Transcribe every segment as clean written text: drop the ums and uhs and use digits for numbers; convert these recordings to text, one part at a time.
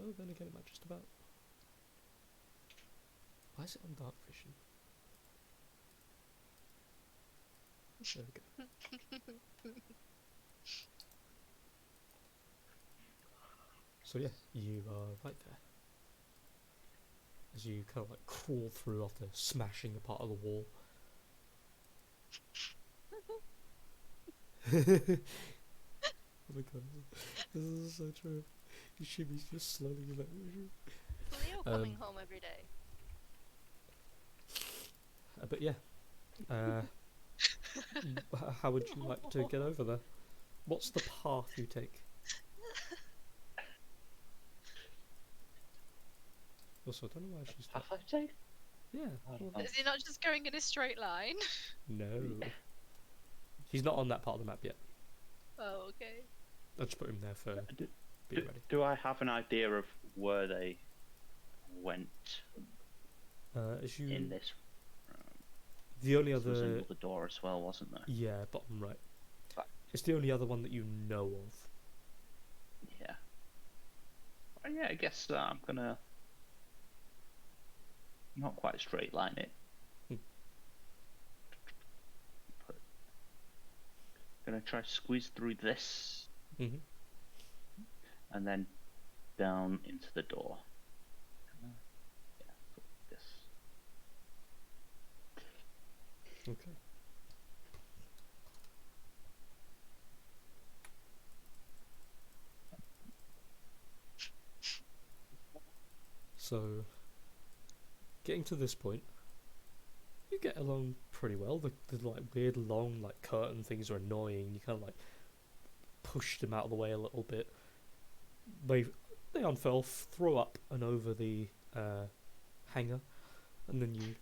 Although then again, it might just about. Why is it on dark vision? There we go. So yeah, you are right there. As you kind of like crawl through after smashing a part of the wall. Oh my god, this is so true. You shimmy just slowly like. Is Leo coming home every day? But yeah, how would you like to get over there? What's the path you take? Also, I don't know why she's. Path I take? Yeah. Well, Is he not just going in a straight line? no. He's not on that part of the map yet. Oh, okay. I'll just put him there for being ready. Do I have an idea of where they went As you, in this? the only There was other, another door as well, wasn't there? yeah, bottom right. Right. It's the only other one that you know of. Yeah. Well, yeah, I guess I'm gonna not quite straight line it. Gonna try to squeeze through this Mm-hmm. and then down into the door. Yeah, this. Okay. So, getting to this point, you get along pretty well. The like weird long like curtain things are annoying. You kind of like push them out of the way a little bit. They unfurl, throw up and over the hanger, and then you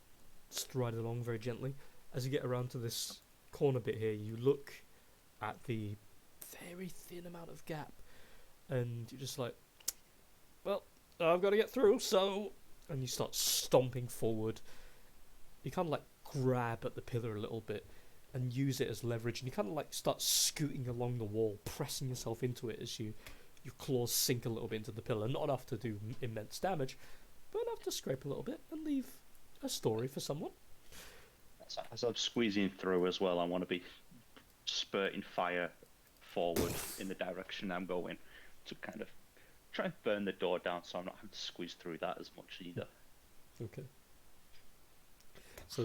stride along very gently. As you get around to this corner bit here, you look at the very thin amount of gap, and you're just like, well, I've got to get through, so... And you start stomping forward. You kind of like grab at the pillar a little bit and use it as leverage, and you kind of like start scooting along the wall, pressing yourself into it as your claws sink a little bit into the pillar. Not enough to do immense damage, but enough to scrape a little bit and leave a story for someone. As I'm squeezing through as well, I want to be spurting fire forward in the direction I'm going to kind of try and burn the door down, so I'm not having to squeeze through that as much either. Okay. So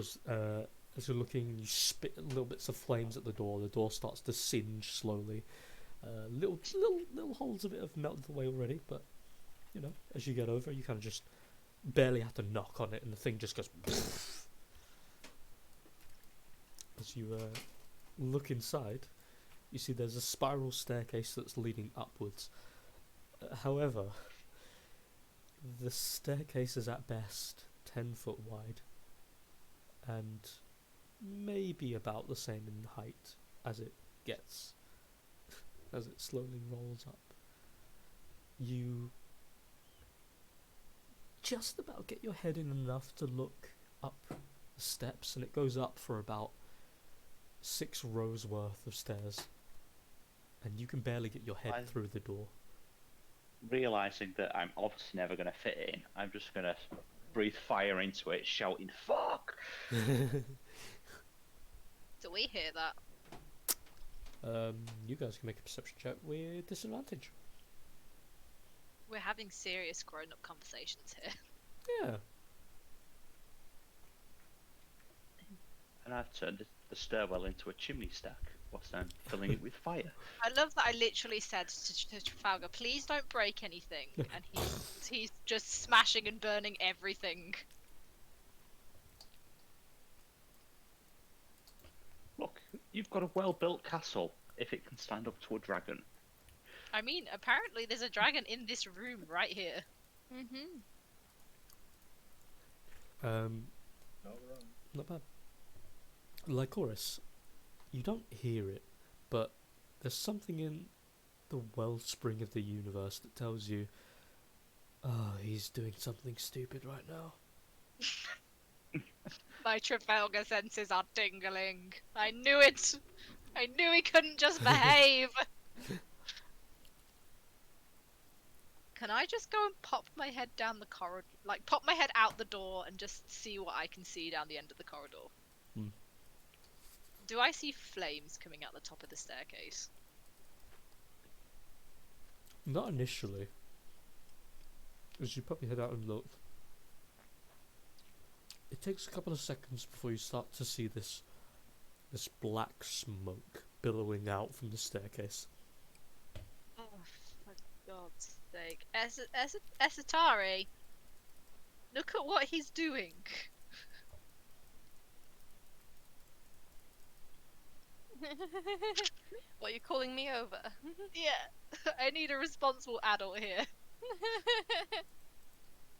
as you're looking, you spit little bits of flames at the door. The door starts to singe slowly. Little holes of it have melted away already, but you know, as you get over, you kind of just barely have to knock on it, and the thing just goes. As you look inside, you see there's a spiral staircase that's leading upwards. However, the staircase is at best 10 foot wide, and maybe about the same in height as it gets, as it slowly rolls up. You just about get your head in enough to look up the steps, and it goes up for about 6 rows worth of stairs, and you can barely get your head through the door. Realising that I'm obviously never going to fit in, I'm just going to breathe fire into it, shouting, "Fuck!" Do we hear that? You guys can make a perception check with disadvantage. We're having serious grown-up conversations here. Yeah. And I've turned the stairwell into a chimney stack whilst I'm filling it with fire. I love that I literally said to Trafalgar, please don't break anything, and he's just smashing and burning everything. Look, you've got a well-built castle, if it can stand up to a dragon. I mean, apparently there's a dragon in this room right here. Mm-hmm. Not wrong. Not bad. Lycoris, you don't hear it, but there's something in the wellspring of the universe that tells you, oh, he's doing something stupid right now. My Trafalgar senses are tingling. I knew it! I knew he couldn't just behave! Can I just go and pop my head down the corridor? Like, pop my head out the door and just see what I can see down the end of the corridor? Hmm. Do I see flames coming out the top of the staircase? Not initially. As you pop your head out and look, it takes a couple of seconds before you start to see this black smoke billowing out from the staircase. Oh, for God's sake. Esatari! Look at what he's doing! What, you calling me over? Yeah, I need a responsible adult here.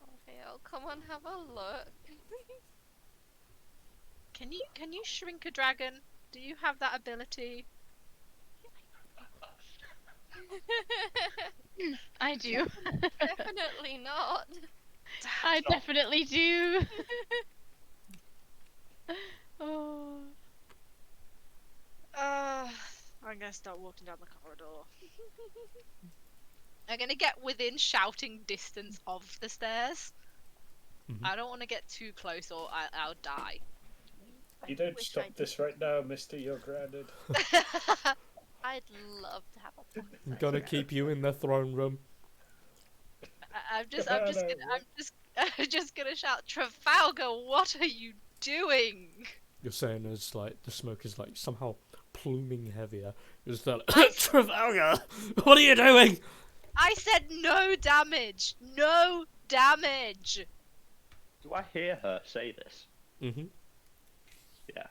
Okay, I'll come and have a look. Can you shrink a dragon? Do you have that ability? I do. Definitely not. I definitely do. Oh. I'm gonna start walking down the corridor. I'm gonna get within shouting distance of the stairs. Mhm. I don't want to get too close or I'll die. You don't Wish stop I this right now, mister. You're grounded. I'd love to have a I'm pocket-sized gonna dragon. keep you in the throne room. I'm just No, I'm just gonna shout, Trafalgar, what are you doing? You're saying as like the smoke is like somehow pluming heavier. You're just like, Trafalgar, what are you doing? I said no damage! No damage! Do I hear her say this? Mm-hmm. Yeah.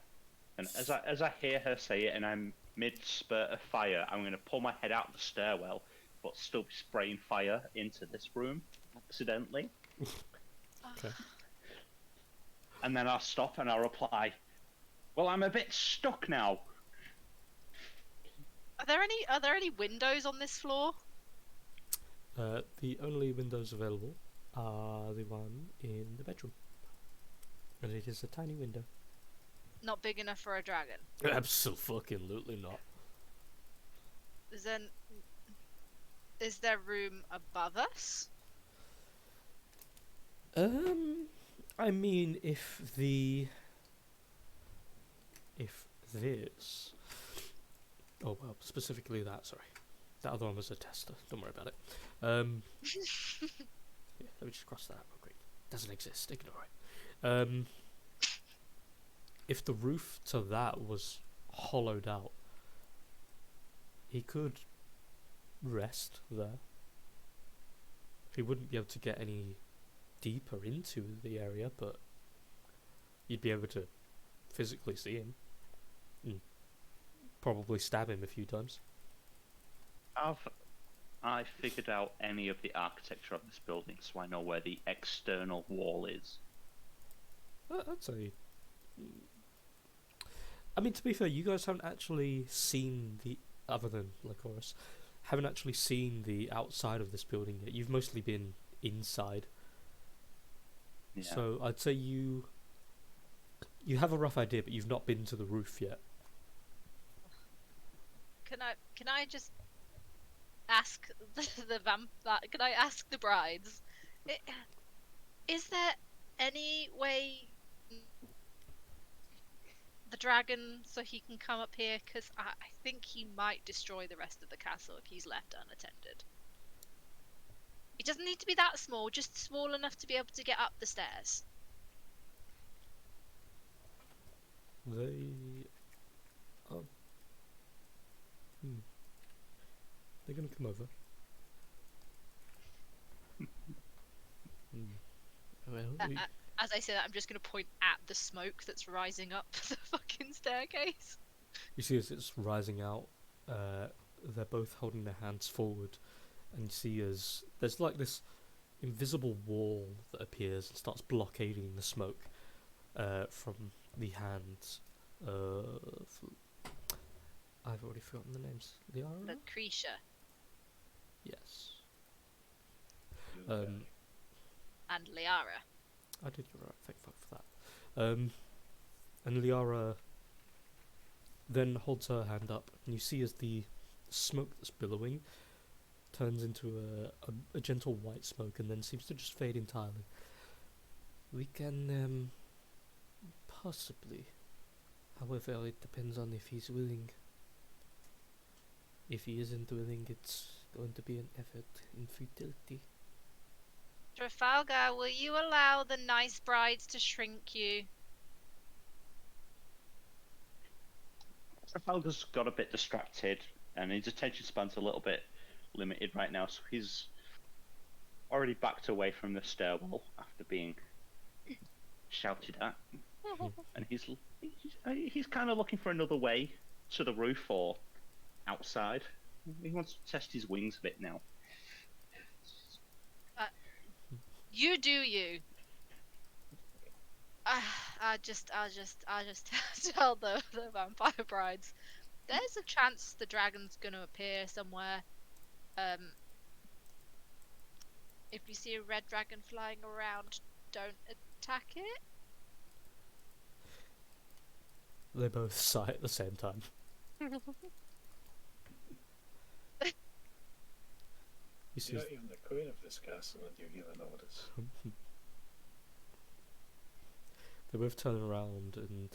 And as I hear her say it, and I'm mid spurt of fire, I'm gonna pull my head out the stairwell, but still be spraying fire into this room accidentally. Okay. And then I'll stop and I'll reply, "Well, I'm a bit stuck now." Are there any windows on this floor? The only windows available are the one in the bedroom, and it is a tiny window. Not big enough for a dragon. Absolutely not. Then is there room above us? I mean, if this, oh well, specifically that. Sorry, that other one was a tester. Don't worry about it. Yeah, let me just cross that out real quick. Doesn't exist. Ignore it. If the roof to that was hollowed out, he could rest there. He wouldn't be able to get any deeper into the area, but you'd be able to physically see him. And probably stab him a few times. Have I figured out any of the architecture of this building, so I know where the external wall is? I'd say. I mean, to be fair, you guys haven't actually seen the, other than Lycoris, haven't actually seen the outside of this building yet. You've mostly been inside. Yeah. So I'd say you have a rough idea, but you've not been to the roof yet. Can I just ask can I ask the brides? Is there any way the dragon so he can come up here? Because I think he might destroy the rest of the castle if he's left unattended. It doesn't need to be that small, just small enough to be able to get up the stairs. They are. They're gonna come over. Well, As I say that, I'm just going to point at the smoke that's rising up the fucking staircase. you see as it's rising out, they're both holding their hands forward, and you see as there's like this invisible wall that appears and starts blockading the smoke from the hands of. I've already forgotten the names. Liara? Lucretia. Yes. And Liara. I did get right. Thank fuck for that. And Liara then holds her hand up, and you see as the smoke that's billowing turns into a gentle white smoke and then seems to just fade entirely. We can possibly. However, it depends on if he's willing. If he isn't willing, it's going to be an effort in futility. Trafalgar, will you allow the nice brides to shrink you? Trafalgar's got a bit distracted, and his attention span's a little bit limited right now, so he's already backed away from the stairwell after being shouted at, and he's kind of looking for another way to the roof or outside. He wants to test his wings a bit now. You do you. I just tell the vampire brides. There's a chance the dragon's gonna appear somewhere. If you see a red dragon flying around, don't attack it. They both sigh at the same time. You see, You're not even the queen of this castle and you're giving orders. they both turn around and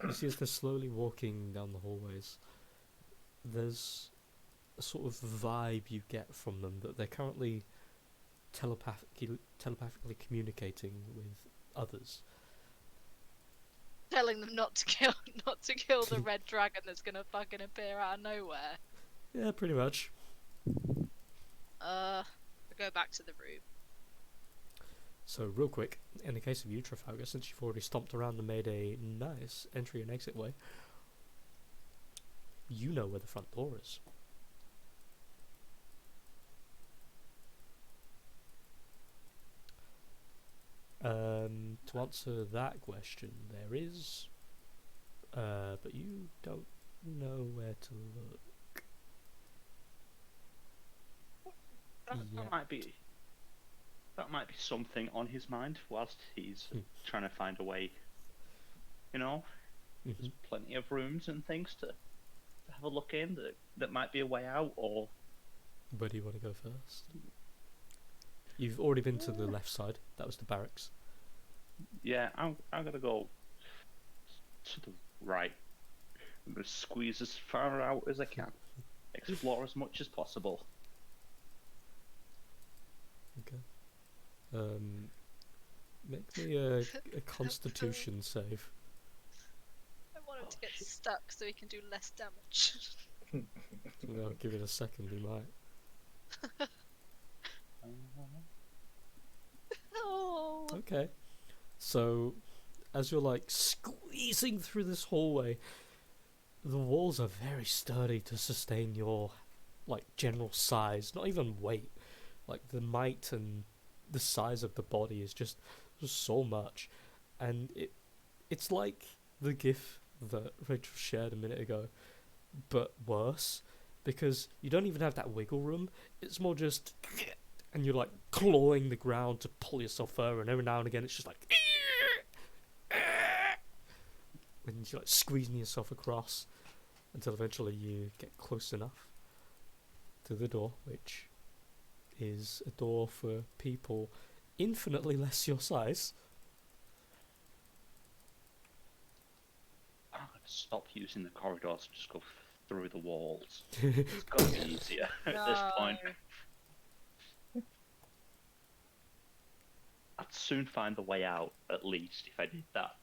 you see as they're slowly walking down the hallways, there's a sort of vibe you get from them that they're currently telepathically communicating with others. Telling them not to kill the red dragon that's gonna fucking appear out of nowhere. Yeah, pretty much. I go back to the room. So, real quick, in the case of you, Trafalgar, since you've already stomped around and made a nice entry and exit way, you know where the front door is. To answer that question, there is, but you don't know where to look. That Yeah. might be something on his mind whilst he's trying to find a way. You know, there's plenty of rooms and things to have a look in that might be a way out. Or Where do you want to go first? You've already been to the left side. That was the barracks. yeah, I'm gonna go to the right. I'm gonna squeeze as far out as I can, explore as much as possible. Okay. Make me a Constitution save. I want him to get shit. stuck so he can do less damage. I'll give it a second. He might. Oh. Okay. So, as you're like squeezing through this hallway, the walls are very sturdy to sustain your like general size, not even weight. Like the might and the size of the body is just so much, and it's like the GIF that Rachel shared a minute ago, but worse, because you don't even have that wiggle room. It's more just, and you're like clawing the ground to pull yourself further, and every now and again it's just like, and you're like squeezing yourself across until eventually you get close enough to the door, which is a door for people infinitely less your size. I'm gonna stop using the corridors and just go through the walls. It's gotta be easier at this point. I'd soon find the way out, at least, if I did that.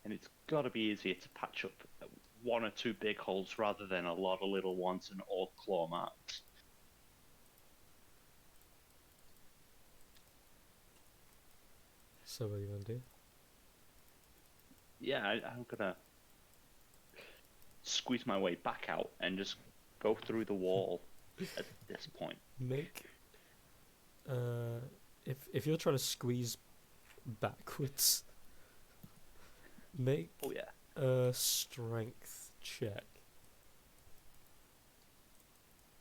And it's gotta be easier to patch up one or two big holes rather than a lot of little ones and all claw marks. So what do you want to do? Yeah, I'm gonna squeeze my way back out and just go through the wall at this point. Make if you're trying to squeeze backwards, make Oh yeah. a strength check.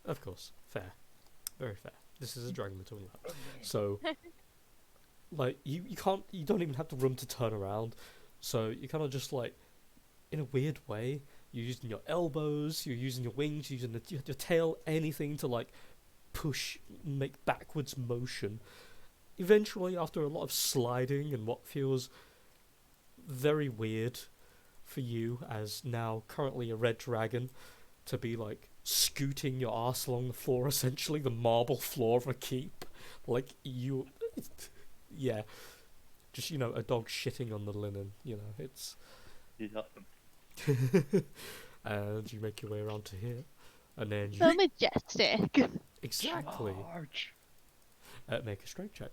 Of course, fair, very fair. This is a dragon we're talking about. So, like, you don't even have the room to turn around, so you kind of just like in a weird way. You're using your elbows, you're using your wings, you're using your tail, anything to like push, make backwards motion. Eventually, after a lot of sliding and what feels very weird for you as now currently a red dragon, to be like scooting your ass along the floor, essentially the marble floor of a keep, like you, yeah, just a dog shitting on the linen. It's Yeah. and you make your way around to here, and then So you majestic. exactly Charge. make a strength check.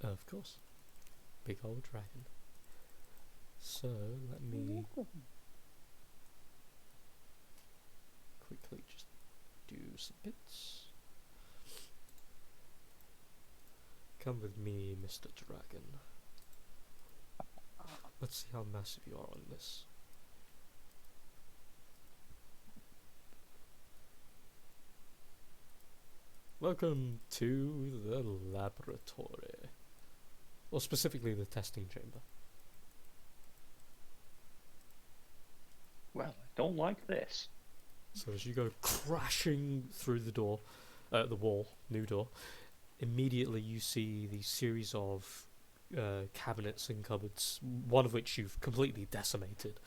Of course, big old dragon. So let me quickly just do some bits. Come with me, Mr. Dragon. Let's see how massive you are on this. Welcome to the laboratory. Or specifically the testing chamber. Well, I don't like this. So as you go crashing through the door, the wall, new door, immediately you see the series of cabinets and cupboards, one of which you've completely decimated.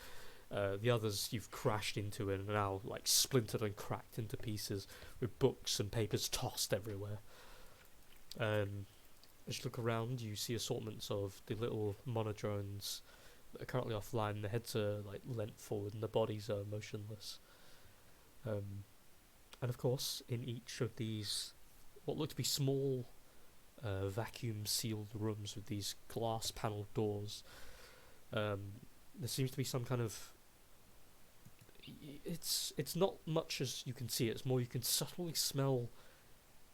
The others you've crashed into and are now like splintered and cracked into pieces, with books and papers tossed everywhere. As you look around, you see assortments of the little monodrones that are currently offline. The heads are like leant forward and the bodies are motionless. And of course, in each of these, what look to be small, vacuum-sealed rooms with these glass-panelled doors, there seems to be some kind of. It's not much as you can see. It's more you can subtly smell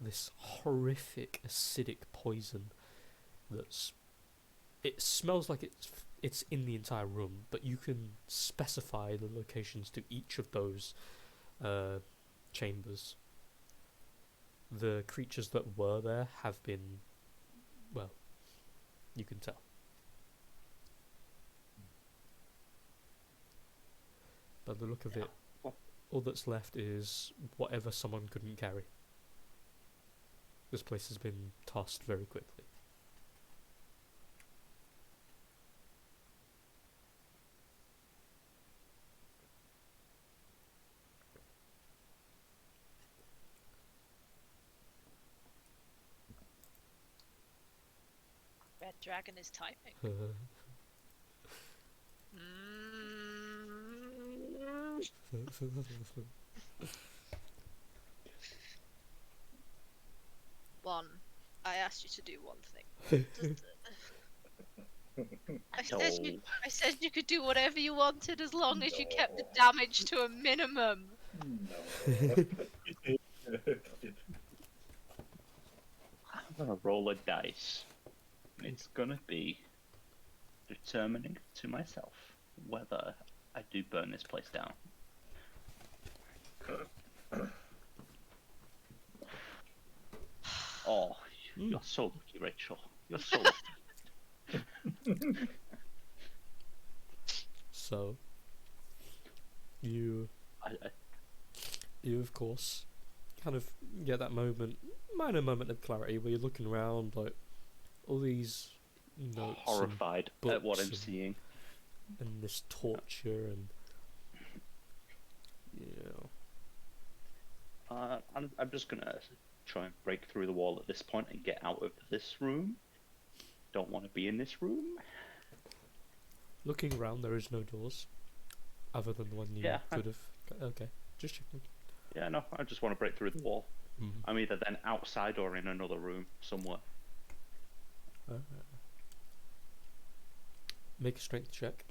this horrific acidic poison. It smells like it's in the entire room, but you can specify the locations to each of those chambers. The creatures that were there have been, well, you can tell. By the look of it, all that's left is whatever someone couldn't carry. This place has been tossed very quickly. Red Dragon is typing. One. I asked you to do one thing. I said you could do whatever you wanted as long as you kept the damage to a minimum. No. I'm gonna roll a dice. It's gonna be determining to myself whether I do burn this place down. Oh, you're so lucky, Rachel. You're so lucky. So, you of course kind of get that minor moment of clarity where you're looking around, like all these notes, Horrified and at what books I'm seeing. and this torture, and I'm just gonna try and break through the wall at this point and get out of this room. Don't want to be in this room. looking around, there is no doors other than the one you could have. Okay, just checking. Yeah, no, I just want to break through the wall. I'm either then outside or in another room somewhere. Make a strength check.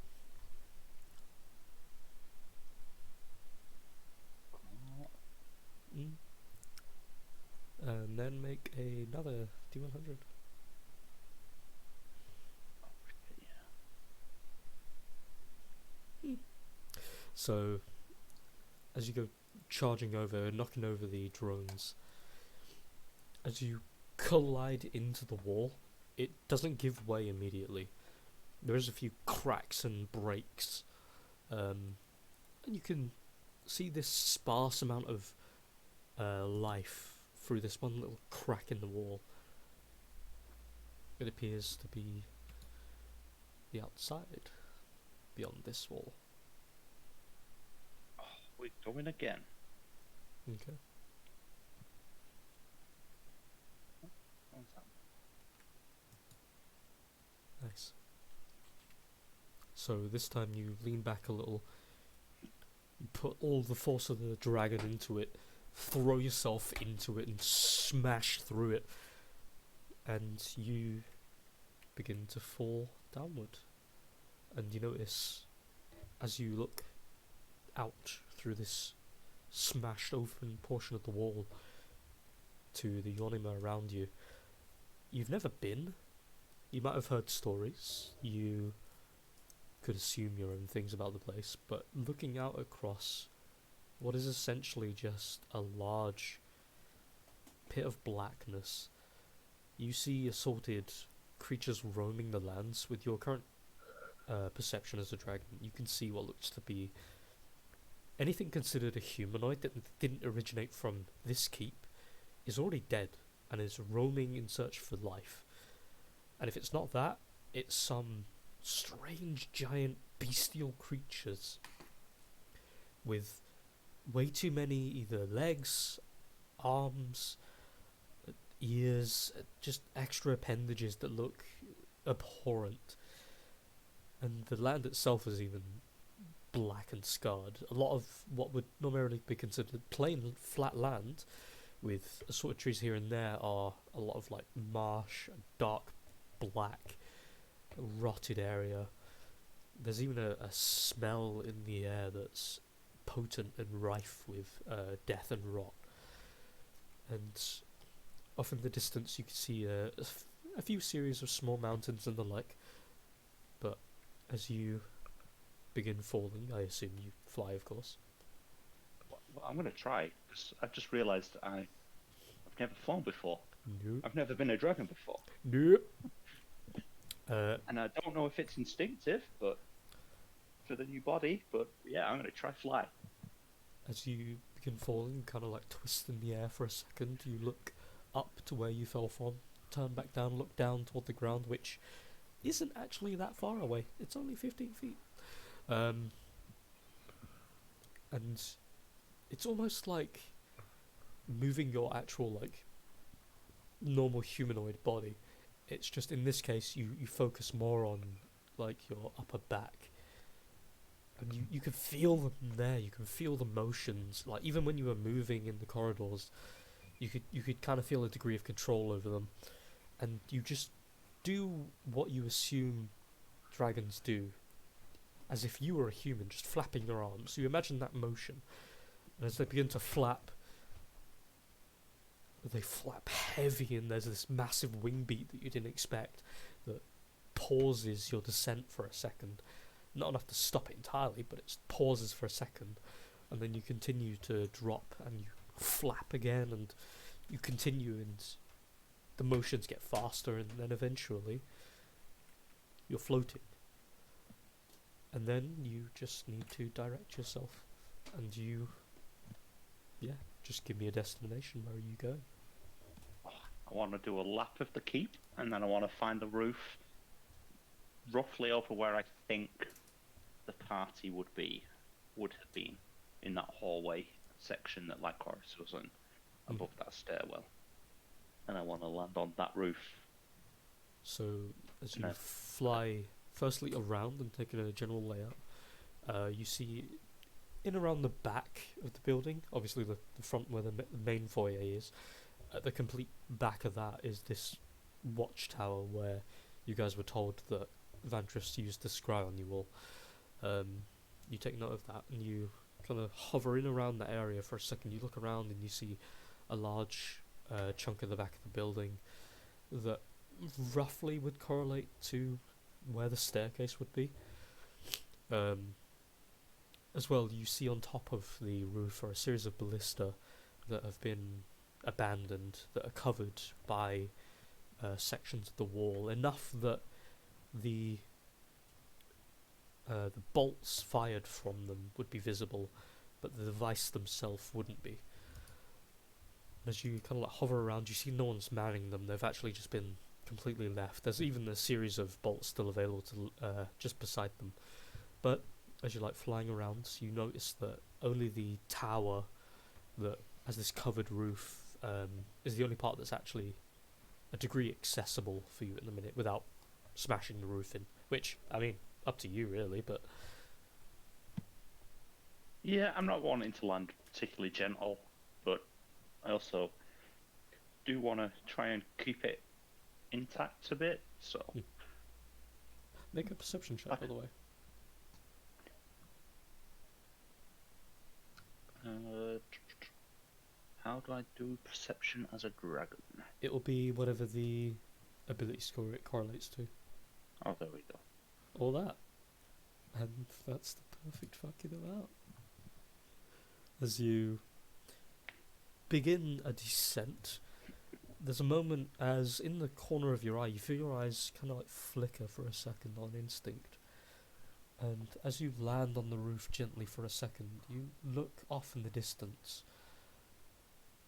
And then make another D100. So, as you go charging over, knocking over the drones, as you collide into the wall, it doesn't give way immediately. There is a few cracks and breaks, and you can see this sparse amount of life through this one little crack in the wall. It appears to be the outside, beyond this wall. Oh, we're going again. Okay. What's that? Nice. So this time you lean back a little, you put all the force of the dragon into it, throw yourself into it and smash through it, and you begin to fall downward. And you notice, as you look out through this smashed open portion of the wall to the Yonima around you, you've never been. You might have heard stories, you could assume your own things about the place, but looking out across what is essentially just a large pit of blackness, you see assorted creatures roaming the lands. With your current perception as a dragon, you can see what looks to be anything considered a humanoid that didn't originate from this keep is already dead and is roaming in search for life. And if it's not that, it's some strange giant bestial creatures with way too many either legs, arms, ears, just extra appendages that look abhorrent. And the land itself is even black and scarred. A lot of what would normally be considered plain flat land with assorted trees here and there are a lot of like marsh, dark black rotted area. There's even a smell in the air that's potent and rife with death and rot. And off in the distance you can see a few series of small mountains and the like. But as you begin falling, I assume you fly, of course. Well, I'm going to try, because I've just realised I've never flown before. Nope. I've never been a dragon before. Nope. And I don't know if it's instinctive, but for the new body, but yeah, I'm going to try fly. As you begin falling, kind of like twist in the air for a second, you look up to where you fell from, turn back down, look down toward the ground, which isn't actually that far away. It's only 15 feet. And it's almost like moving your actual, like, normal humanoid body. It's just, in this case, you focus more on, like, your upper back. And you can feel them there, you can feel the motions. Like, even when you were moving in the corridors, you could kind of feel a degree of control over them. And you just do what you assume dragons do, as if you were a human, just flapping your arms. You imagine that motion, and as they begin to flap, they flap heavy, and there's this massive wing beat that you didn't expect that pauses your descent for a second. Not enough to stop it entirely, but it pauses for a second, and then you continue to drop, and you flap again, and you continue, and the motions get faster, and then eventually you're floating. And then you just need to direct yourself, and you, just give me a destination. Where are you going? I want to do a lap of the keep, and then I want to find the roof roughly over where I think the party would have been in that hallway section that Lycoris was in, above that stairwell. And I want to land on that roof. So, as you fly firstly around and taking a general layout, you see in around the back of the building, obviously the front where the main foyer is, at the complete back of that is this watchtower where you guys were told that Vantress used to scry on you all. You take note of that, and you kind of hover in around that area for a second. You look around and you see a large chunk of the back of the building that roughly would correlate to where the staircase would be. As well, you see on top of the roof are a series of ballista that have been abandoned, that are covered by sections of the wall, enough that the bolts fired from them would be visible, but the device themselves wouldn't be. As you kind of like hover around, you see no one's manning them. They've actually just been completely left. There's even a series of bolts still available to just beside them. But as you're like flying around, you notice that only the tower that has this covered roof is the only part that's actually a degree accessible for you at the minute without smashing the roof in. Which, I mean, up to you really, but Yeah, I'm not wanting to land particularly gentle, but I also do want to try and keep it intact a bit. So make a perception check, by the way. How do I do perception as a dragon? It'll be whatever the ability score it correlates to. Oh, there we go. All that. And that's the perfect fucking amount. As you begin a descent, there's a moment as in the corner of your eye, you feel your eyes kind of like flicker for a second on instinct. And as you land on the roof gently for a second, you look off in the distance.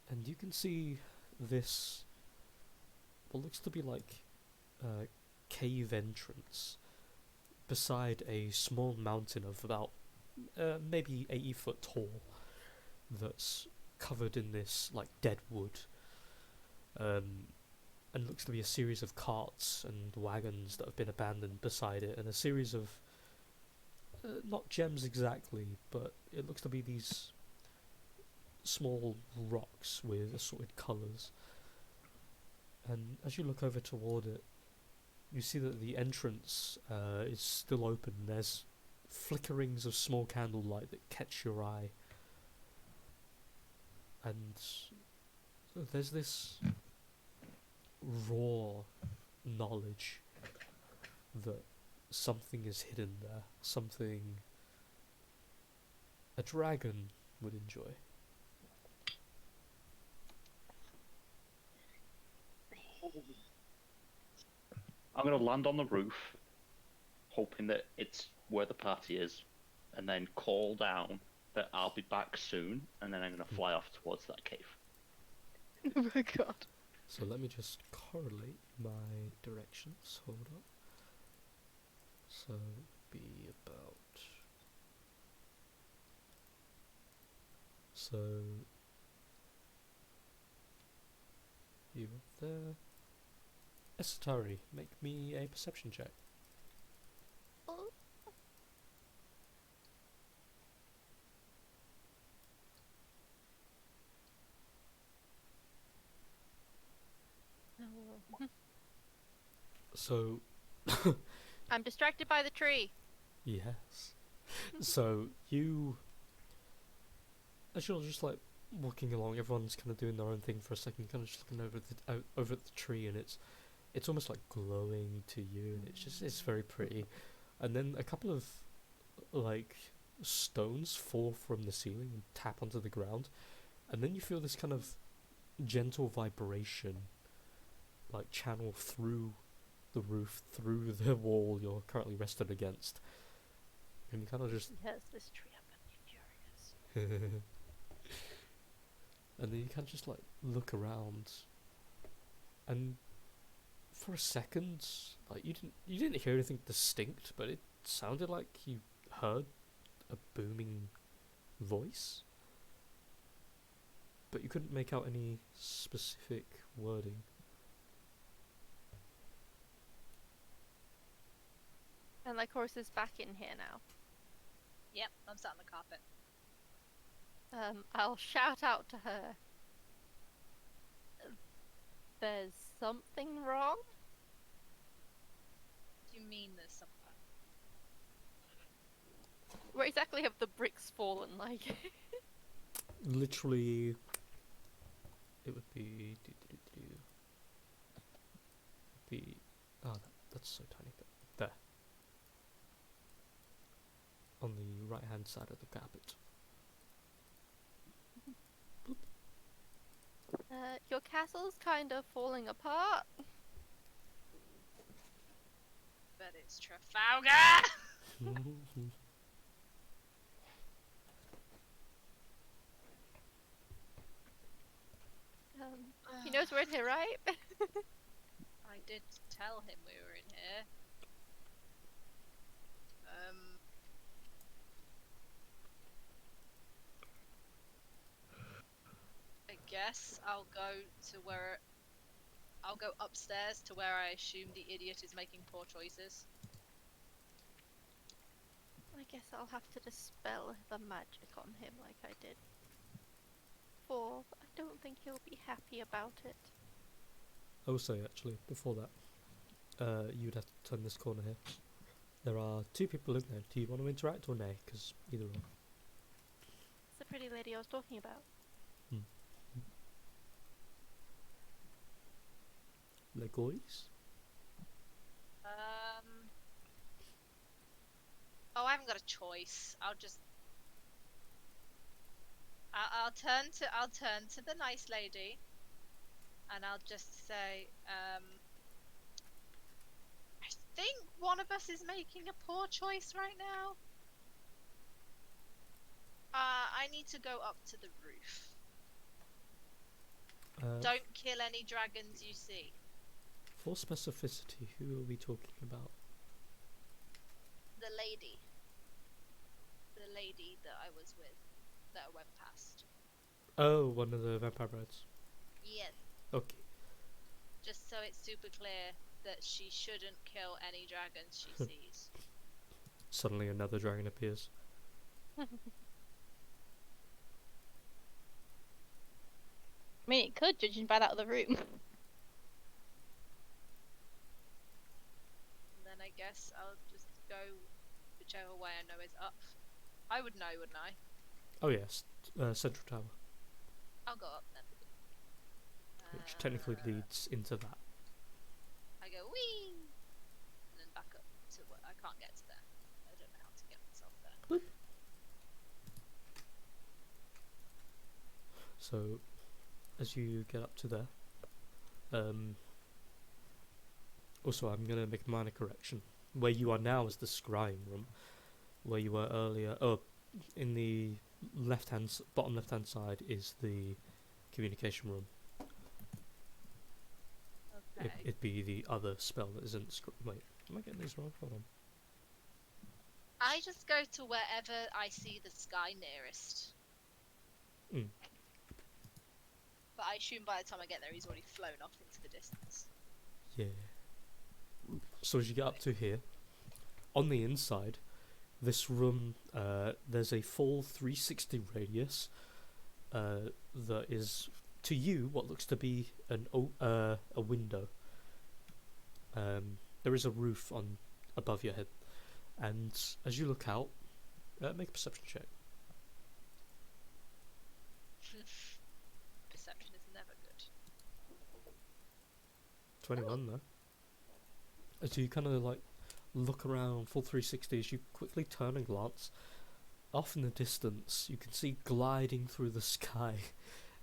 And you can see this, what looks to be like a cave entrance beside a small mountain of about maybe 80 foot tall that's covered in this like dead wood, and looks to be a series of carts and wagons that have been abandoned beside it, and a series of not gems exactly, but it looks to be these small rocks with assorted colours. And as you look over toward it, you see that the entrance is still open. There's flickerings of small candlelight that catch your eye. And there's this raw knowledge that something is hidden there. Something a dragon would enjoy. I'm going to land on the roof, hoping that it's where the party is, and then call down that I'll be back soon, and then I'm going to fly off towards that cave. Oh my god. So let me just correlate my directions. Hold up. So be about. So you up there. Esatari, make me a perception check. Oh. No. So I'm distracted by the tree. yes. So you, as you're just like walking along, everyone's kind of doing their own thing for a second, kind of just looking over at the tree, and it's almost like glowing to you, and it's very pretty. And then a couple of like stones fall from the ceiling and tap onto the ground, and then you feel this kind of gentle vibration like channel through the roof, through the wall you're currently rested against, and you kind of just Yes, this tree, I'm gonna be furious. and then you kind of just like look around, and for a second, like you didn't hear anything distinct, but it sounded like you heard a booming voice, but you couldn't make out any specific wording. And like horse is back in here now. Yep, I'm sat on the carpet. I'll shout out to her. There's something wrong? Do you mean there's something? Where exactly have the bricks fallen, like? Literally, it would be that's so tiny, but there, on the right hand side of the carpet. Your castle's kind of falling apart. But it's Trafalgar! He knows we're in here, right? I did tell him we were in here. I guess I'll go to where... I'll go upstairs to where I assume the idiot is making poor choices. I guess I'll have to dispel the magic on him like I did before, but I don't think he'll be happy about it. I will say, actually, before that, you'd have to turn this corner here. There are 2 people in there. Do you want to interact or nay? Because either or. It's the pretty lady I was talking about. Legois? Oh, I haven't got a choice. I'll just... I'll turn to the nice lady, and I'll just say, I think one of us is making a poor choice right now. I need to go up to the roof. Don't kill any dragons you see. For specificity, who are we talking about? The lady. The lady that I was with, that I went past. Oh, one of the vampire brides. Yes. Okay. Just so it's super clear that she shouldn't kill any dragons she sees. Suddenly another dragon appears. I mean, it could, judging by that other room. And then I guess I'll just go whichever way I know is up. I would know, wouldn't I? Oh yes, Central Tower, I'll go up then. which technically leads into that. I go wee, and then back up to where I can't get to there. I don't know how to get myself there. So, as you get up to there, also I'm gonna make a minor correction. Where you are now is the scrying room. Where you were earlier, in the bottom left-hand side is the communication room. Okay. It'd be the other spell that isn't wait, am I getting these wrong? Hold on. I just go to wherever I see the sky nearest. Mm. But I assume by the time I get there, he's already flown off into the distance. Yeah. So as you get up to here, on the inside, this room, there's a full 360 radius that is, to you, what looks to be a window. There is a roof above your head, and as you look out, make a perception check. Perception is never good. 21 though. As you kind of like look around full 360, as you quickly turn and glance, off in the distance you can see gliding through the sky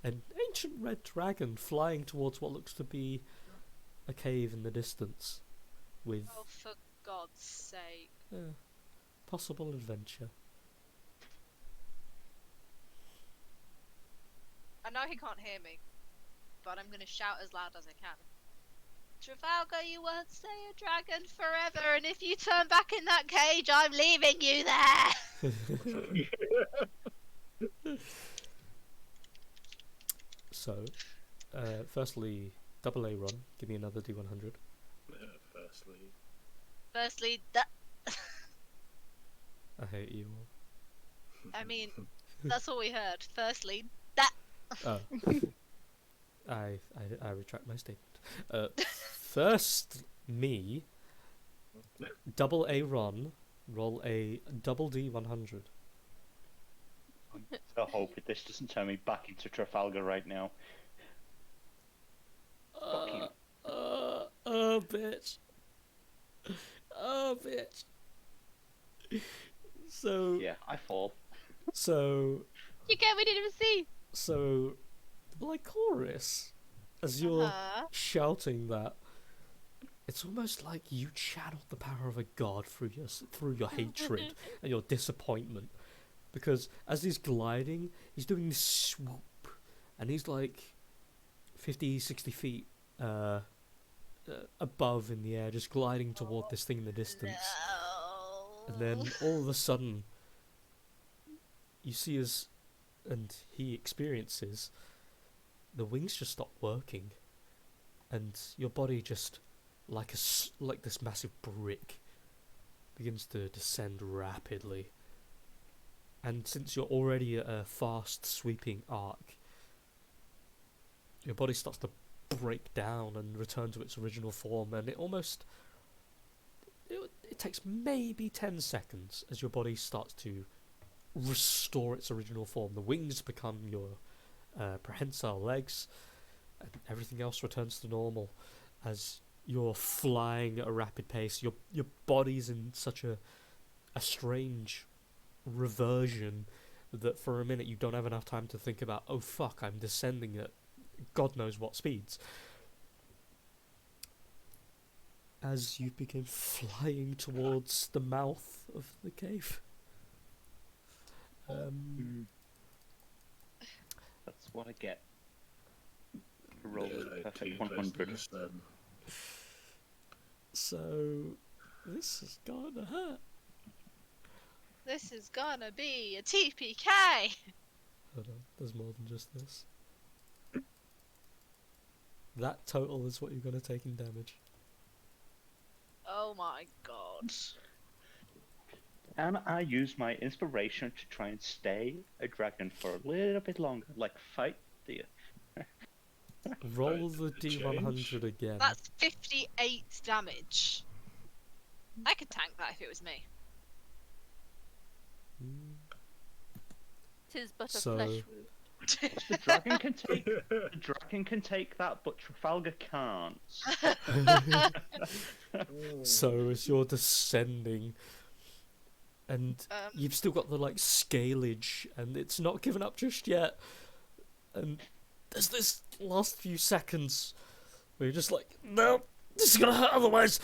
an ancient red dragon flying towards what looks to be a cave in the distance with Oh, for God's sake. possible adventure. I know he can't hear me, but I'm gonna shout as loud as I can. Trafalgar, you won't stay a dragon forever, and if you turn back in that cage, I'm leaving you there! So, firstly, double A run, give me another D100. Firstly, that... I hate you all. I mean, that's all we heard. Firstly, that... Oh. I retract my statement. First, me, double A run, roll a double D100. I'm so hoping this doesn't turn me back into Trafalgar right now. Fuck you. Oh, bitch. Oh, bitch. So, Yeah, I fall. so, You get, we didn't even see. so, like chorus, as you're shouting that, it's almost like you channeled the power of a god through your hatred and your disappointment. Because as he's gliding, he's doing this swoop, and he's like 50, 60 feet above in the air, just gliding toward this thing in the distance. And then all of a sudden, you see as, and he experiences, the wings just stop working, and your body just, like this massive brick, begins to descend rapidly. And since you're already at a fast sweeping arc, your body starts to break down and return to its original form, and it takes maybe 10 seconds as your body starts to restore its original form. The wings become your prehensile legs, and everything else returns to normal as you're flying at a rapid pace. Your body's in such a strange reversion that for a minute you don't have enough time to think about, oh fuck, I'm descending at God knows what speeds. As you begin flying towards the mouth of the cave. That's what I get. Roll Yeah, perfect two 100. business then. So, this is gonna hurt. This is gonna be a TPK. Hold on, there's more than just this. That total is what you're gonna take in damage. Oh my god. And I use my inspiration to try and stay a dragon for a little bit longer, like fight the. Roll Right, the did it change? D100 again. That's 58 damage. I could tank that if it was me. Mm. Tis but a So- flesh wound. The dragon can take. The dragon can take that, but Trafalgar can't. So as you're descending, and you've still got the like scalage, and it's not given up just yet. And there's this last few seconds where you're just like, no, this is gonna hurt otherwise.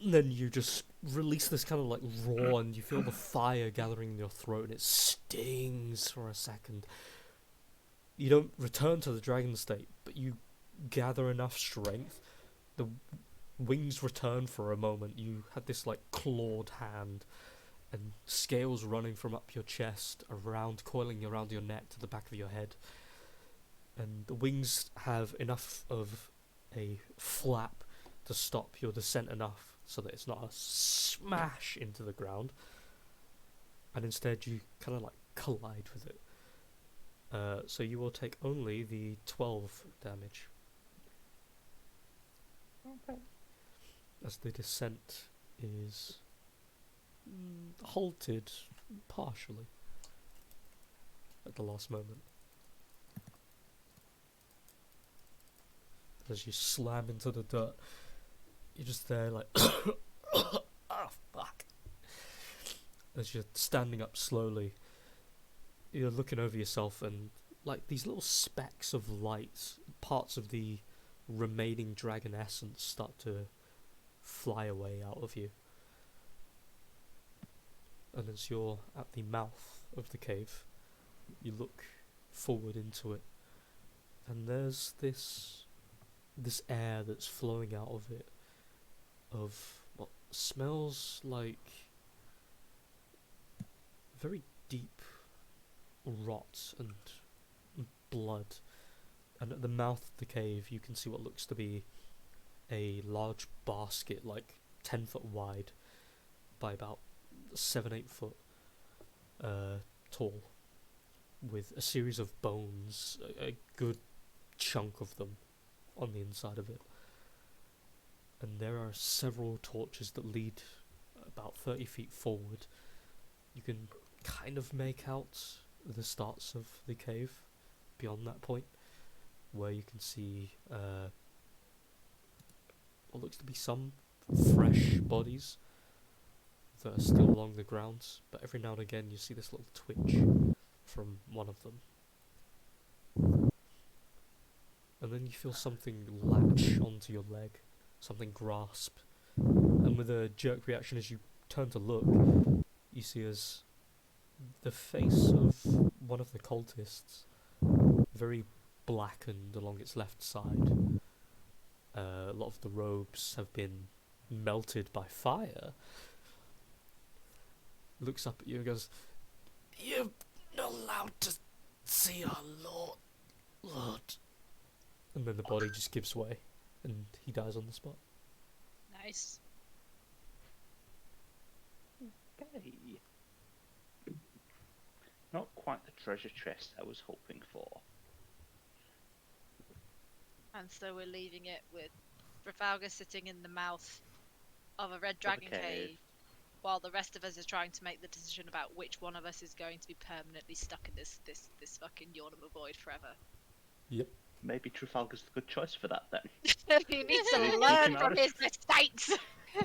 And then you just release this kind of like roar, and you feel the fire gathering in your throat, and it stings for a second. You don't return to the dragon state, but you gather enough strength. The wings return for a moment. You had this like clawed hand, and scales running from up your chest, around, coiling around your neck to the back of your head. And the wings have enough of a flap to stop your descent enough so that it's not a smash into the ground, and instead you kind of like collide with it. So you will take only the 12 damage. Okay. As the descent is halted partially at the last moment. As you slam into the dirt, you're just there like, oh fuck. As you're standing up slowly, you're looking over yourself, and like these little specks of light, parts of the remaining dragon essence start to fly away out of you. And as you're at the mouth of the cave, you look forward into it, and there's this air that's flowing out of it, of what smells like very deep rot and blood. And at the mouth of the cave you can see what looks to be a large basket, like 10 foot wide by about 7-8 foot tall, with a series of bones, a good chunk of them on the inside of it. And there are several torches that lead about 30 feet forward. You can kind of make out the starts of the cave beyond that point, where you can see what looks to be some fresh bodies that are still along the ground, but every now and again you see this little twitch from one of them. And then you feel something latch onto your leg, something grasp, and with a jerk reaction as you turn to look, you see as the face of one of the cultists, very blackened along its left side. A lot of the robes have been melted by fire. Looks up at you and goes, "You're not allowed to see our Lord." And then the body just gives way, and he dies on the spot. Nice. Okay. Not quite the treasure chest I was hoping for. And so we're leaving it with Trafalgar sitting in the mouth of a red dragon cave, while the rest of us are trying to make the decision about which one of us is going to be permanently stuck in this fucking Yornama void forever. Yep. Maybe Trafalgar's the good choice for that then. He needs to Keep learn him out from of- his mistakes.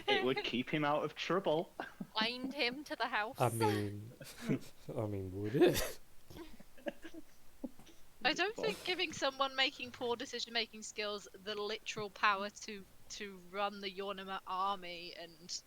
It would keep him out of trouble. Bind him to the house. I mean, would it? I don't think giving someone making poor decision-making skills the literal power to run the Yornama army and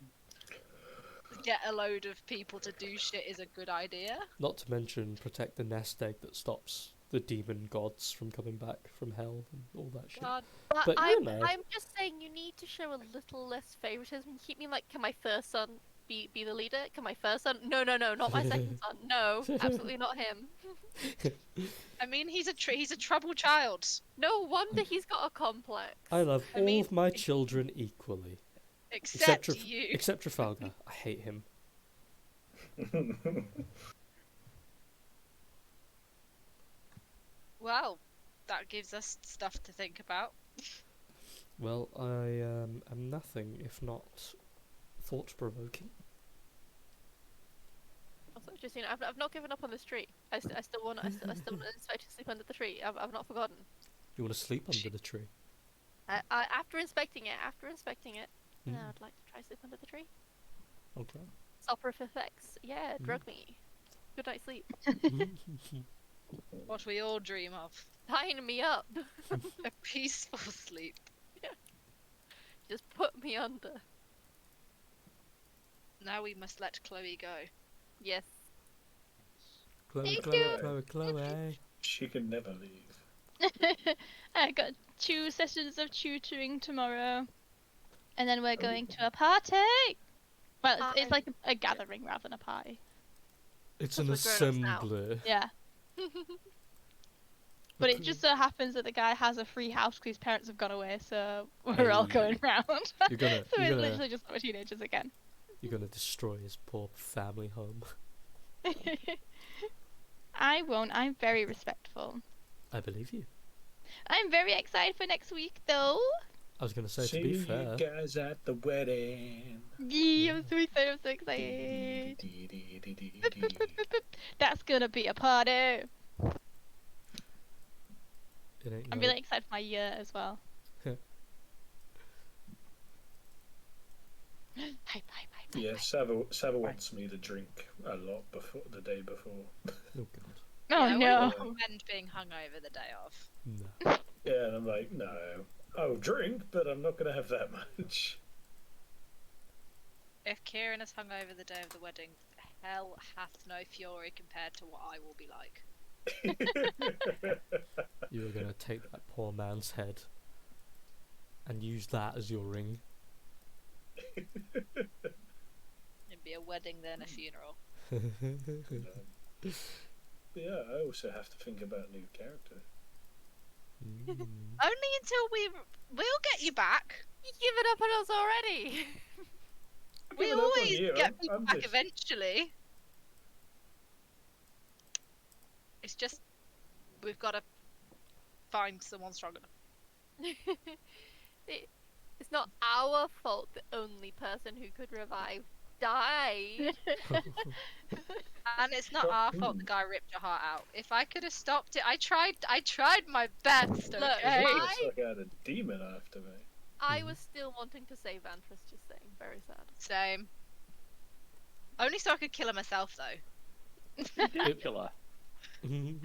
get a load of people to do shit is a good idea. Not to mention protect the nest egg that stops the demon gods from coming back from hell and all that shit. God, But, But, you know. I'm just saying you need to show a little less favoritism. Keep me like, can my first son be the leader? Can my first son? No, not my second son. No, absolutely not him. I mean, he's a troubled child. No wonder he's got a complex. I love I all mean- of my children equally. Except Traf- you. Except Trafalgar. I hate him. Well, that gives us stuff to think about. Well, I am nothing if not thought-provoking. Also, just I've not given up on this tree. I still want to expect to sleep under the tree. I've not forgotten. You want to sleep under the tree? After inspecting it, Mm. I'd like to try sleep under the tree. Okay. Soporific effects. Yeah, drug me. Good night's sleep. What we all dream of. Tying me up. A peaceful sleep. Just put me under. Now we must let Chloe go. Yes. Chloe, Thank Chloe, you. Chloe, Chloe. She can never leave. I got 2 sessions of tutoring tomorrow, and then we're going to a party. Well, it's like a gathering rather than a party. It's an Because we're grown-ups now. assembly. Yeah. But it just so happens that the guy has a free house because his parents have gone away, so we're all Hey. going round. You're gonna, So you're it's gonna, literally just our teenagers again. you're gonna destroy his poor family home. I won't. I'm very respectful. I believe you. I'm very excited for next week, though. I was gonna say, See to be you fair, guys at the wedding. Yeah, I'm so excited. I'm so excited. That's gonna be a party. it ain't I'm no- really excited for my year as well. Hype. Yeah, Sava wants me to drink a lot before the day before. Oh god. Oh Yeah, I no. wouldn't recommend being hungover the day of. No. Yeah, and I'm like, no, I'll drink, but I'm not gonna have that much. If Kieran is hungover the day of the wedding, hell hath no fury compared to what I will be like. You were gonna take that poor man's head and use that as your ring. It'd be a wedding then a funeral. Yeah, I also have to think about new character. Mm. Only until we'll get you back. You given up on us already. I'm We giving up on always you, get people I'm back just- eventually. It's just we've got to find someone strong enough. It's not our fault the only person who could revive died. And it's not our fault the guy ripped your heart out. If I could have stopped it, I tried my best, Look, okay? It I- looks like I had a demon after me. I was still wanting to save Vantress, just saying. Very sad. Same. Only so I could kill her myself though. Killer. I mean,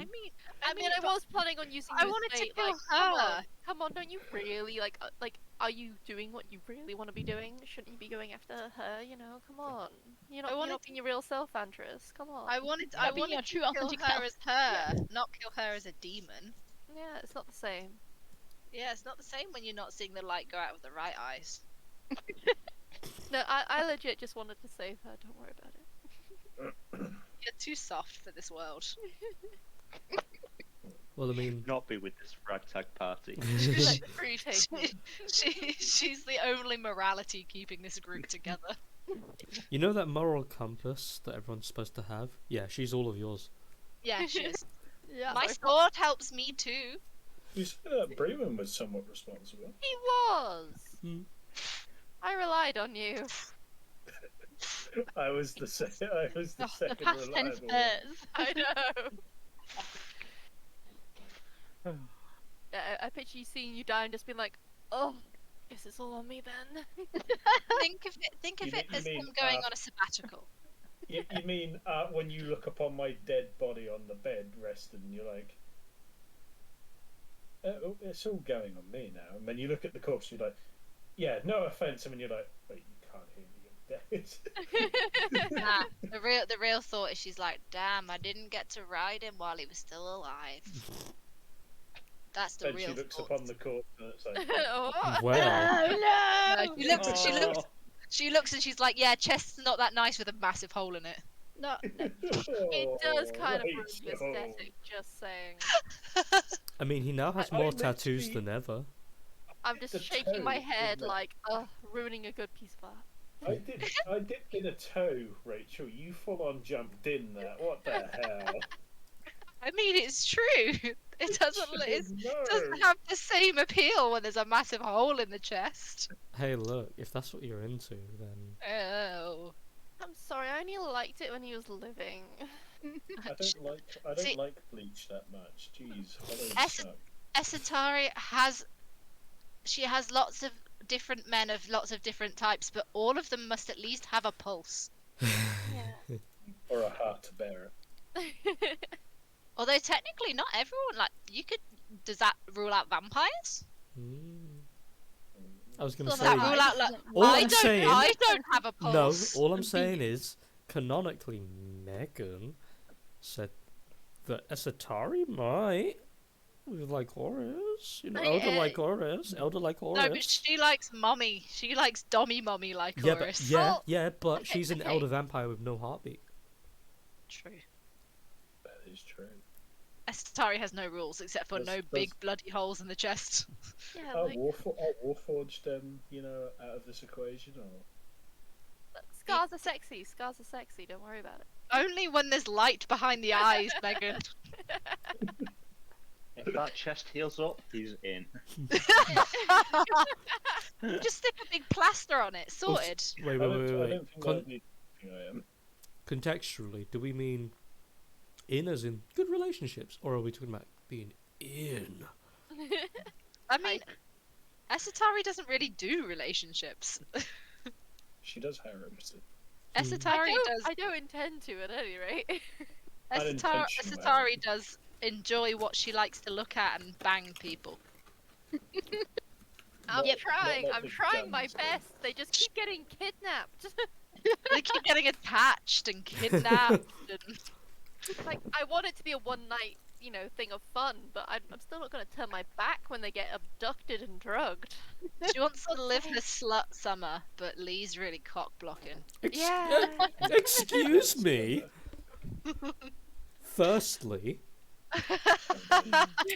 I was planning on using I you as wanted to bait, kill like, come her. on, Come on, don't you really like? Are you doing what you really want to be doing? Shouldn't you be going after her? You know, come on. You're not being your real self, Andress. Come on. I wanted Not being your to true, kill authentic her self. as her, not kill her as a demon. Yeah, it's not the same. Yeah, it's not the same when you're not seeing the light go out with the right eyes. No, I legit just wanted to save her. Don't worry about it. You're too soft for this world. Well, I mean, Not be with this ragtag party. Like the free taking. She's the only morality keeping this group together. you know that moral compass that everyone's supposed to have? Yeah, she's all of yours. Yeah, she is. Yeah. My sword helps me too. You said that Bremen was somewhat responsible. He was. Hmm. I relied on you. I was the second. I was the Oh, the second past tense reliable one. hurts. I know. I picture you seeing you die and just being like, oh, guess it's all on me then. Think of You it mean- as you him mean, going on a sabbatical. You mean when you look upon my dead body on the bed rested and you're like, oh, it's all going on me now. And then you look at the corpse and you're like, yeah, no offence. And then you're like, wait, you can't hear me, I'm dead. Nah, the real thought is she's like, damn, I didn't get to ride him while he was still alive. That's the Then real she looks thought. upon the corpse and it's like, Oh. Well, Oh no! She looks and she's like, yeah, chest's not that nice with a massive hole in it. No, no. It does kind of ruin the Rachel. aesthetic, just saying. I mean, he now has I more meant to tattoos be- than ever. I'm just The shaking my toe, head isn't it? like, ruining a good piece of art. I did get a toe, Rachel. You full on jumped in there. What the hell? I mean, it's true. It doesn't No. have the same appeal when there's a massive hole in the chest. Hey, look, if that's what you're into, then Oh. I'm sorry, I only liked it when he was living. I don't See- like Bleach that much. Jeez, Hollow Es- suck. Esatari has lots of different men of lots of different types, but all of them must at least have a pulse. Or a heart to bear it. Although technically not everyone, like, does that rule out vampires? I was gonna Does say that rule out, like, All I I'm don't saying- I don't have a no. pulse. All I'm saying is, canonically, Megan said that Esatari might. With Lycoris, you know, Elder Yeah. Lycoris, Elder Lycoris. No, but she likes mommy. She likes dommy mommy like yeah, chorus. but yeah, Oh, yeah, but okay, she's an okay. elder vampire with no heartbeat. True. That is true. Esatari has no rules except for Does- no does- big bloody holes in the chest. Yeah, Are like, Warforged out of this equation, or scars are sexy. Scars are sexy. Don't worry about it. Only when there's light behind the eyes, Megan. If that chest heals up, he's in. Just stick a big plaster on it, sorted. Wait, I wait, wait, don't wait. think Con- I need anything I am. contextually, do we mean in as in good relationships, or are we talking about being in? I mean, Esatari doesn't really do relationships. She does harems. Esatari does. I don't intend to, at any rate. Esatari Unintentional. does enjoy what she likes to look at and bang people. I'm Not- trying. not I'm the trying my guns, though. best. They just keep getting kidnapped. They keep getting attached and kidnapped. And... Like, I want it to be a one night, thing of fun, but I'm still not going to turn my back when they get abducted and drugged. She wants to live her slut summer, but Lee's really cock blocking. Yeah. Excuse me.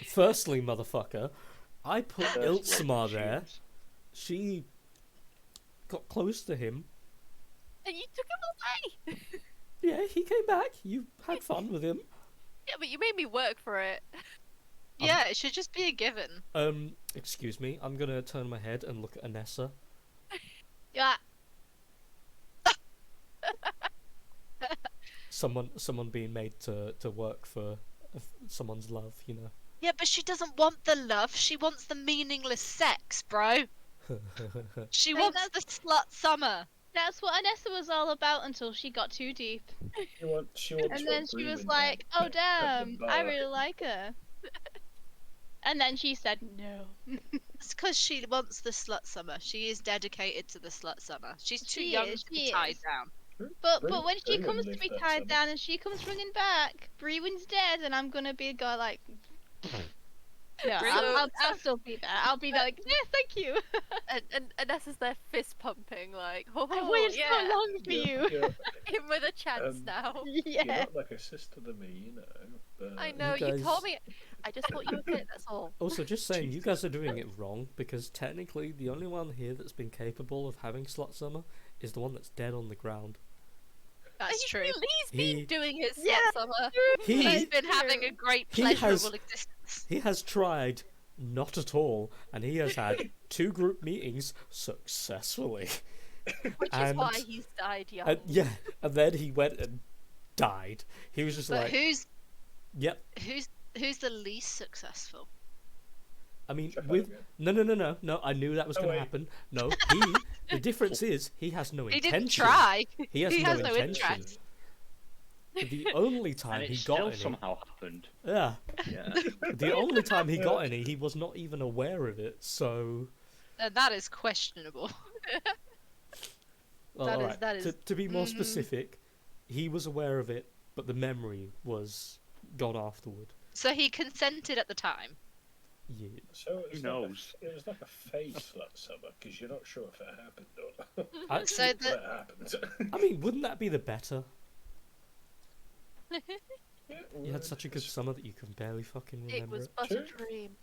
Firstly, motherfucker, I put Iltsamar there. She got close to him. And you took him away. Yeah, he came back. You had fun with him. Yeah, but you made me work for it. Yeah, it should just be a given. Excuse me. I'm gonna turn my head and look at Anessa. Yeah. Someone being made to work for someone's love, you know. Yeah, but she doesn't want the love. She wants the meaningless sex, bro. She Hey, wants the slut summer. That's what Anessa was all about until she got too deep. She wants And what then she was Bremen like, had oh at the damn, I bar. really like her. And then she said no. It's because she wants the slut summer. She is dedicated to the slut summer. She's too She young is, to be she tied is. down. But Bring- when she bring comes and to live be that tied summer. down and she comes running back, Brewin's dead, and I'm gonna be a guy like. No, I'll still be there. I'll be there like, yeah, thank you. And Nessa's there fist pumping like, I oh waited yeah, so long for you. him with a chance now. You're Yeah. not like a sister to me, you know. But I know you guys- told me. I just thought you were good. That's all. Also, just saying, you guys are doing it wrong, because technically the only one here that's been capable of having Slut Summer is the one that's dead on the ground. That's true. He's been He- doing his Yeah, summer. He's He been having a great He pleasurable has- existence. he has tried not at all, and he has had 2 group meetings successfully. Which is why he's died young. And yeah, and then he went and died. He was just But like, yep. who's the least successful? I mean, Trafalgar. no. I knew that was Oh, going to wait. happen. No, the difference is he has no He intention. didn't try. He has He no has no intention. interest. The only time And it he still got any, somehow happened. yeah, Yeah. the only time he got any, he was not even aware of it. So, And that is questionable. well, That is- alright, that is- to be more mm. specific, he was aware of it, but the memory was gone afterward. So he consented at the time. Yeah. So it was Who knows? It was like a fake slut summer because you're not sure if it happened or not. Actually, So But the it happened. I mean, wouldn't that be the better? Yeah, You had such a good summer that you can barely fucking remember It was it. but a True. dream.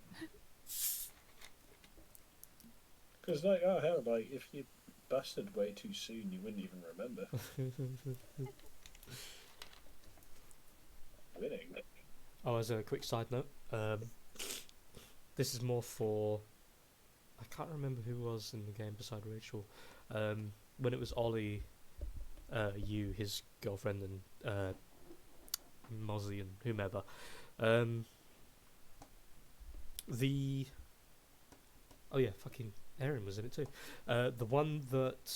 Because like, oh hell, like if you busted way too soon, you wouldn't even remember. Winning. Oh, as a quick side note, this is more for... I can't remember who was in the game beside Rachel. When it was Ollie, you, his girlfriend, and Mozzie and whomever. Oh yeah, fucking Erin was in it too. The one that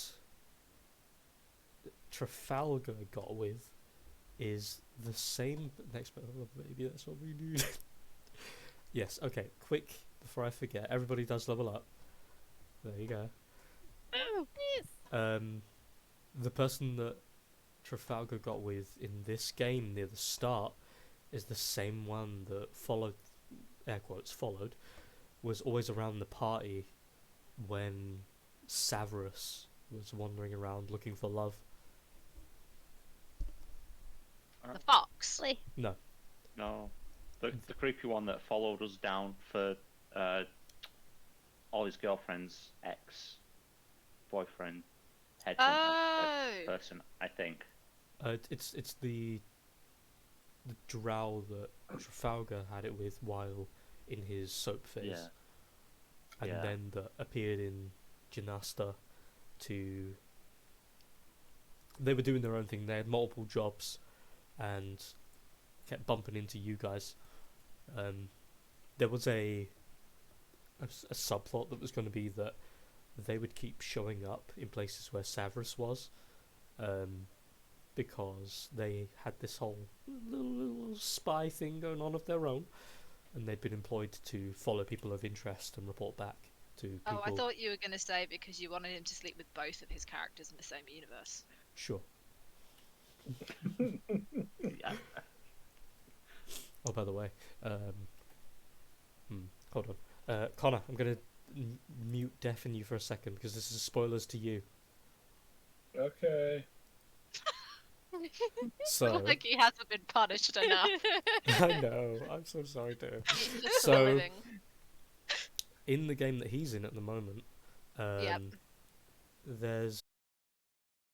Trafalgar got with is the same next maybe that's what we need. Yes, okay, quick before I forget, everybody does level up. There you go. Oh, yes. The person that Trafalgar got with in this game near the start is the same one that followed, air quotes, followed, was always around the party when Severus was wandering around looking for love. The fox. No. No. The creepy one that followed us down for all his girlfriend's ex-boyfriend head Oh. person, I think. It's the drow that Trafalgar had it with while in his soap phase. Yeah. And Yeah. then that appeared in Janasta to... They were doing their own thing. They had multiple jobs and kept bumping into you guys. There was a subplot that was going to be that they would keep showing up in places where Severus was, because they had this whole little spy thing going on of their own, and they'd been employed to follow people of interest and report back to people. Oh, I thought you were going to say because you wanted him to sleep with both of his characters in the same universe. Sure. Yeah. Oh, by the way, hold on. Connor, I'm going to mute deafen you for a second because this is spoilers to you. Okay. So, Like he hasn't been punished enough. I know, I'm so sorry to. He's just So- surviving. In the game that he's in at the moment, Yep. there's